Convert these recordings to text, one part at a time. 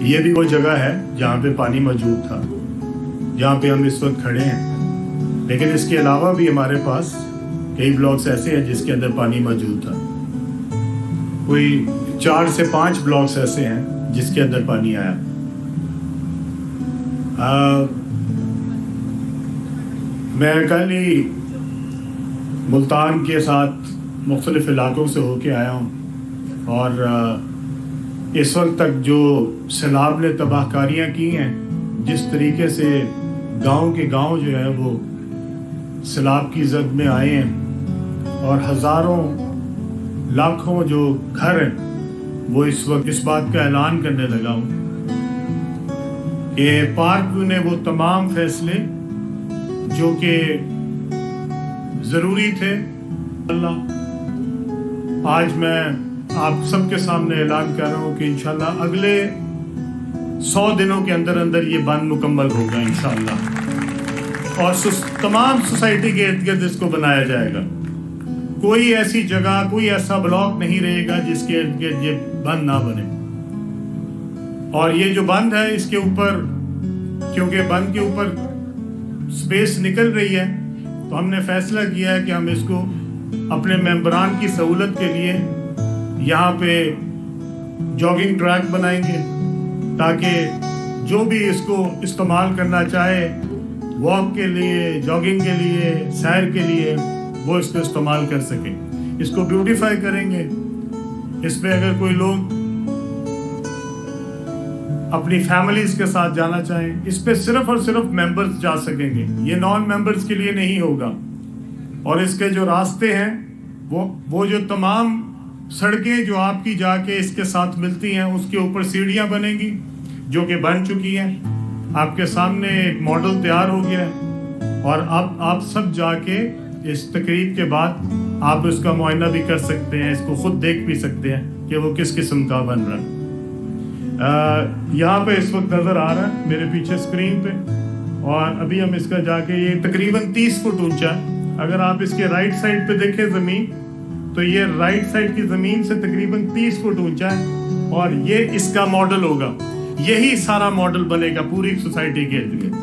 یہ بھی وہ جگہ ہے جہاں پہ پانی موجود تھا، جہاں پہ ہم اس وقت کھڑے ہیں، لیکن اس کے علاوہ بھی ہمارے پاس کئی بلاکس ایسے ہیں جس کے اندر پانی موجود تھا. کوئی 4 سے 5 بلاکس ایسے ہیں جس کے اندر پانی آیا. میں کل ہی ملتان کے ساتھ مختلف علاقوں سے ہو کے آیا ہوں، اور اس وقت تک جو سیلاب نے تباہ کاریاں کی ہیں، جس طریقے سے گاؤں کے گاؤں جو ہے وہ سیلاب کی زد میں آئے ہیں، اور ہزاروں لاکھوں جو گھر ہیں وہ اس وقت اس بات کا اعلان کرنے لگا ہوں کہ پارک نے وہ تمام فیصلے جو کہ ضروری تھے، اللہ آج میں آپ سب کے سامنے اعلان کر رہا ہوں کہ انشاءاللہ اگلے 100 دنوں کے اندر اندر یہ بند مکمل ہوگا انشاءاللہ، اور تمام سوسائٹی کے ارد گرد اس کو بنایا جائے گا. کوئی ایسی جگہ، کوئی ایسا بلاک نہیں رہے گا جس کے ارد گرد یہ بند نہ بنے. اور یہ جو بند ہے اس کے اوپر، کیونکہ بند کے اوپر سپیس نکل رہی ہے، تو ہم نے فیصلہ کیا ہے کہ ہم اس کو اپنے ممبران کی سہولت کے لیے یہاں پہ جاگنگ ٹریک بنائیں گے، تاکہ جو بھی اس کو استعمال کرنا چاہے، واک کے لیے، جاگنگ کے لیے، سیر کے لیے، وہ اس کو استعمال کر سکیں. اس کو بیوٹیفائی کریں گے. اس پہ اگر کوئی لوگ اپنی فیملیز کے ساتھ جانا چاہیں، اس پہ صرف اور صرف ممبرز جا سکیں گے، یہ نان ممبرز کے لیے نہیں ہوگا. اور اس کے جو راستے ہیں وہ جو تمام سڑکیں جو آپ کی جا کے اس کے ساتھ ملتی ہیں، اس کے اوپر سیڑھیاں بنیں گی جو کہ بن چکی ہیں. آپ کے سامنے ایک ماڈل تیار ہو گیا ہے، اور اب آپ سب جا کے اس تقریب کے بعد آپ اس کا معائنہ بھی کر سکتے ہیں، اس کو خود دیکھ بھی سکتے ہیں کہ وہ کس قسم کا بن رہا ہے. یہاں پہ اس وقت نظر آ رہا ہے میرے پیچھے اسکرین پہ، اور ابھی ہم اس کا جا کے یہ تقریباً 30 فٹ اونچا ہے. اگر آپ اس کے رائٹ سائڈ پہ دیکھیں زمین، تو یہ رائٹ سائڈ کی زمین سے تقریباً 30 فٹ اونچا ہے، اور یہ اس کا ماڈل ہوگا. یہی سارا ماڈل بنے گا پوری سوسائٹی کے ارد گرد.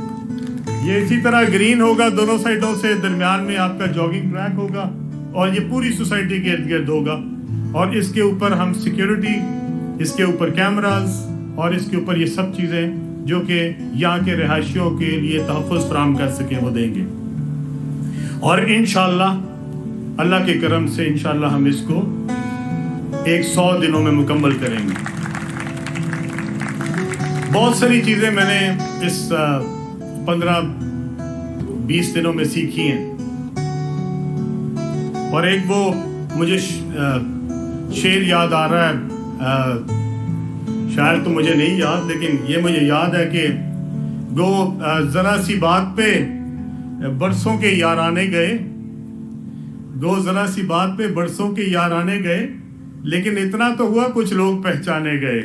یہ اسی طرح گرین ہوگا دونوں سائڈوں سے، درمیان میں آپ کا جاگنگ ٹریک ہوگا، اور یہ پوری سوسائٹی کے ارد گرد ہوگا. اور اس کے اوپر ہم سیکیورٹی، اس کے اوپر کیمراز، اور اس کے اوپر یہ سب چیزیں جو کہ یہاں کے رہائشیوں کے لیے تحفظ فراہم کر سکیں وہ دیں گے. اور انشاءاللہ اللہ کے کرم سے انشاءاللہ ہم اس کو 100 دنوں میں مکمل کریں گے. بہت ساری چیزیں میں نے اس 15-20 دنوں میں سیکھی ہیں، اور ایک وہ مجھے شعر یاد آ رہا ہے، شاید تو مجھے نہیں یاد، لیکن یہ مجھے یاد ہے کہ گو ذرا سی بات پہ برسوں کے یارانے گئے، گو ذرا سی بات پہ برسوں کے یارانے گئے، لیکن اتنا تو ہوا کچھ لوگ پہچانے گئے.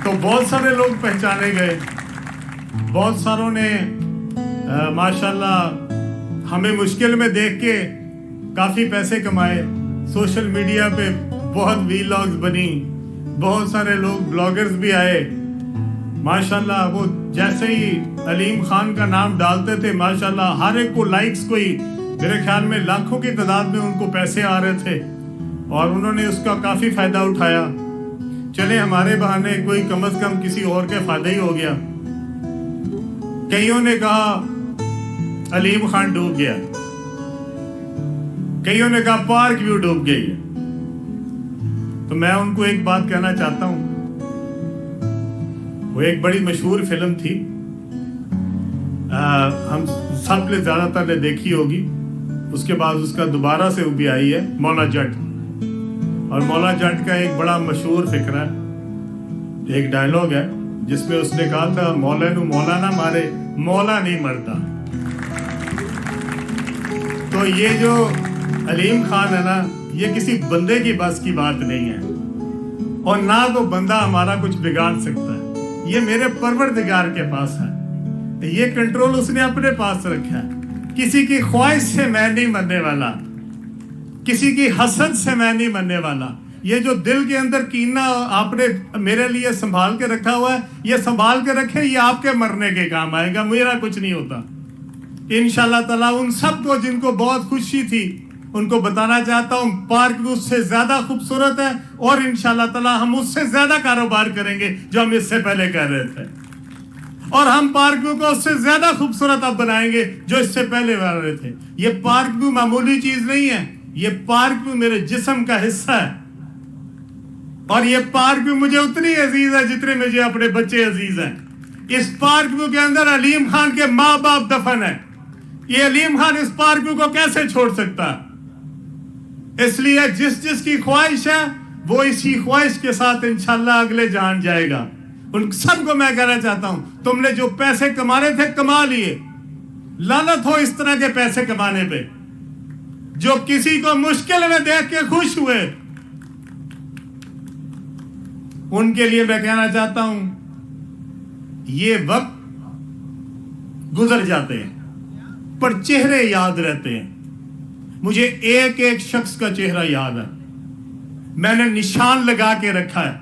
تو بہت سارے لوگ پہچانے گئے، بہت ساروں نے ماشاءاللہ ہمیں مشکل میں دیکھ کے کافی پیسے کمائے. سوشل میڈیا پہ بہت ویلاگز بنی، بہت سارے لوگ بلاگرز بھی آئے ماشاءاللہ. وہ جیسے ہی علیم خان کا نام ڈالتے تھے ماشاءاللہ ہر ایک کو لائکس، کوئی میرے خیال میں لاکھوں کی تعداد میں ان کو پیسے آ رہے تھے، اور انہوں نے اس کا کافی فائدہ اٹھایا. چلے ہمارے بہانے کوئی کم از کم کسی اور کے فائدہ ہی ہو گیا. کئیوں نے کہا علیم خان ڈوب گیا، کئیوں نے کہا پارک ویو ڈوب گئی. تو میں ان کو ایک بات کہنا چاہتا ہوں. وہ ایک بڑی مشہور فلم تھی، ہم سب نے زیادہ تر نے دیکھی ہوگی. اس کے بعد اس کا دوبارہ سے وہ بھی آئی ہے، مولا جٹ. اور مولا جٹ کا ایک بڑا مشہور فکرہ ہے، ایک ڈائلاگ ہے جس میں اس نے کہا تھا مولا نو مولا نہ مارے، مولا نہیں مرتا. تو یہ جو علیم خان ہے نا، یہ کسی بندے کی بس کی بات نہیں ہے، اور نہ وہ بندہ ہمارا کچھ بگاڑ سکتا ہے. یہ میرے پروردگار کے پاس ہے، یہ کنٹرول اس نے اپنے پاس رکھا ہے. کسی کی خواہش سے میں نہیں مرنے والا، کسی کی حسد سے میں نہیں مرنے والا. یہ جو دل کے اندر کینہ آپ نے میرے لیے سنبھال کے رکھا ہوا ہے، یہ سنبھال کے رکھے، یہ آپ کے مرنے کے کام آئے گا، میرا کچھ نہیں ہوتا انشاءاللہ تعالیٰ۔ ان سب کو جن کو بہت خوشی تھی ان کو بتانا چاہتا ہوں پارک بھی اس سے زیادہ خوبصورت ہے، اور انشاءاللہ تعالیٰ ہم اس سے زیادہ کاروبار کریں گے جو ہم اس سے پہلے کر رہے تھے، اور ہم پارک ویو کو اس سے زیادہ خوبصورت اب بنائیں گے جو اس سے پہلے کر رہے تھے۔ یہ پارک ویو معمولی چیز نہیں ہے، یہ پارک ویو میرے جسم کا حصہ ہے، اور یہ پارک ویو مجھے اتنی عزیز ہے جتنے مجھے اپنے بچے عزیز ہیں۔ اس پارک ویو کے اندر علیم خان کے ماں باپ دفن ہے، یہ علیم خان اس پارک ویو کو کیسے چھوڑ سکتا ہے؟ اس لیے جس کی خواہش ہے وہ اسی خواہش کے ساتھ انشاءاللہ اگلے جان جائے گا۔ ان سب کو میں کہنا چاہتا ہوں تم نے جو پیسے کمانے تھے کما لیے، لعنت ہو اس طرح کے پیسے کمانے پہ۔ جو کسی کو مشکل میں دیکھ کے خوش ہوئے ان کے لیے میں کہنا چاہتا ہوں یہ وقت گزر جاتے ہیں پر چہرے یاد رہتے ہیں۔ مجھے ایک ایک شخص کا چہرہ یاد ہے، میں نے نشان لگا کے رکھا ہے۔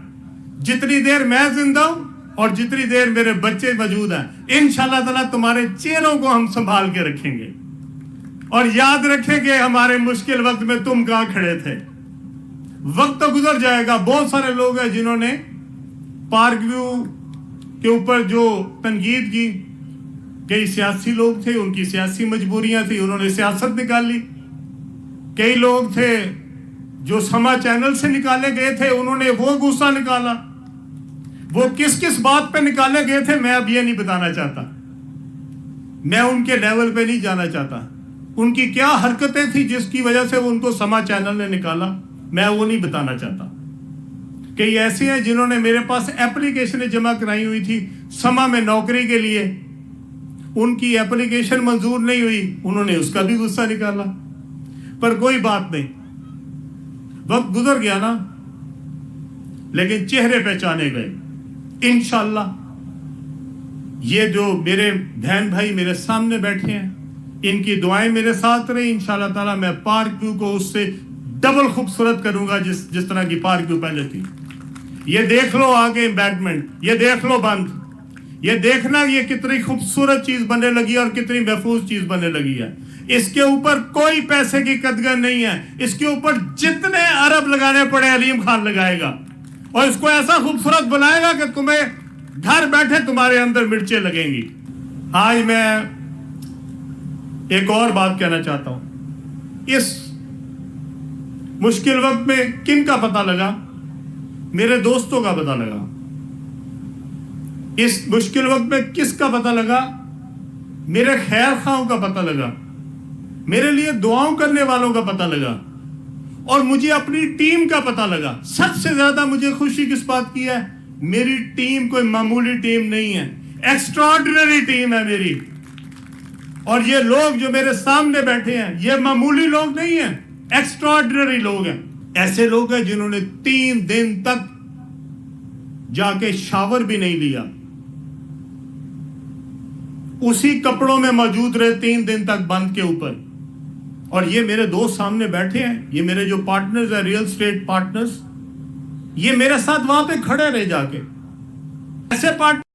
جتنی دیر میں زندہ ہوں اور جتنی دیر میرے بچے موجود ہیں انشاءاللہ تعالیٰ تمہارے چہروں کو ہم سنبھال کے رکھیں گے، اور یاد رکھیں کہ ہمارے مشکل وقت میں تم کہاں کھڑے تھے۔ وقت تو گزر جائے گا، بہت سارے لوگ ہیں جنہوں نے پارک ویو کے اوپر جو تنقید کی، کئی سیاسی لوگ تھے، ان کی سیاسی مجبوریاں تھی، انہوں نے سیاست نکال لی۔ کئی لوگ تھے جو سما چینل سے نکالے گئے تھے، انہوں نے وہ غصہ نکالا۔ وہ کس کس بات پہ نکالے گئے تھے میں اب یہ نہیں بتانا چاہتا، میں ان کے لیول پہ نہیں جانا چاہتا۔ ان کی کیا حرکتیں تھیں جس کی وجہ سے ان کو سما چینل نے نکالا، میں وہ نہیں بتانا چاہتا۔ کئی ایسے ہیں جنہوں نے میرے پاس اپلیکیشنیں جمع کرائی ہوئی تھی سما میں نوکری کے لیے، ان کی اپلیکیشن منظور نہیں ہوئی، انہوں نے اس کا بھی غصہ نکالا۔ پر کوئی بات نہیں، وقت گزر گیا نا، لیکن چہرے پہچانے گئے۔ انشاءاللہ یہ جو میرے بہن بھائی میرے سامنے بیٹھے ہیں ان کی دعائیں میرے ساتھ رہی، انشاءاللہ تعالیٰ میں پارک ویو کو اس سے ڈبل خوبصورت کروں گا جس طرح کی پارک ویو پہلے تھی۔ یہ دیکھ لو آگے امبیڈمنٹ، یہ دیکھ لو بند، یہ دیکھنا یہ کتنی خوبصورت چیز بننے لگی اور کتنی محفوظ چیز بننے لگی ہے۔ اس کے اوپر کوئی پیسے کی قدر نہیں ہے، اس کے اوپر جتنے ارب لگانے پڑے علیم خان لگائے گا، اور اس کو ایسا خوبصورت بنائے گا کہ تمہیں گھر بیٹھے تمہارے اندر مرچیں لگیں گی۔ آج میں ایک اور بات کہنا چاہتا ہوں، اس مشکل وقت میں کن کا پتہ لگا؟ میرے دوستوں کا پتہ لگا۔ اس مشکل وقت میں کس کا پتہ لگا؟ میرے خیر خواہوں کا پتہ لگا، میرے لیے دعاؤں کرنے والوں کا پتہ لگا، اور مجھے اپنی ٹیم کا پتہ لگا۔ سب سے زیادہ مجھے خوشی کس بات کی ہے؟ میری ٹیم کوئی معمولی ٹیم نہیں ہے، ایکسٹراڈنری ٹیم ہے میری، اور یہ لوگ جو میرے سامنے بیٹھے ہیں یہ معمولی لوگ نہیں ہیں، ایکسٹراڈنری لوگ ہیں۔ ایسے لوگ ہیں جنہوں نے 3 دن تک جا کے شاور بھی نہیں لیا، اسی کپڑوں میں موجود رہے 3 دن تک بند کے اوپر، اور یہ میرے دوست سامنے بیٹھے ہیں، یہ میرے جو پارٹنرز ہیں ریئل اسٹیٹ پارٹنرز، یہ میرے ساتھ وہاں پہ کھڑے رہے جا کے۔ ایسے پارٹنر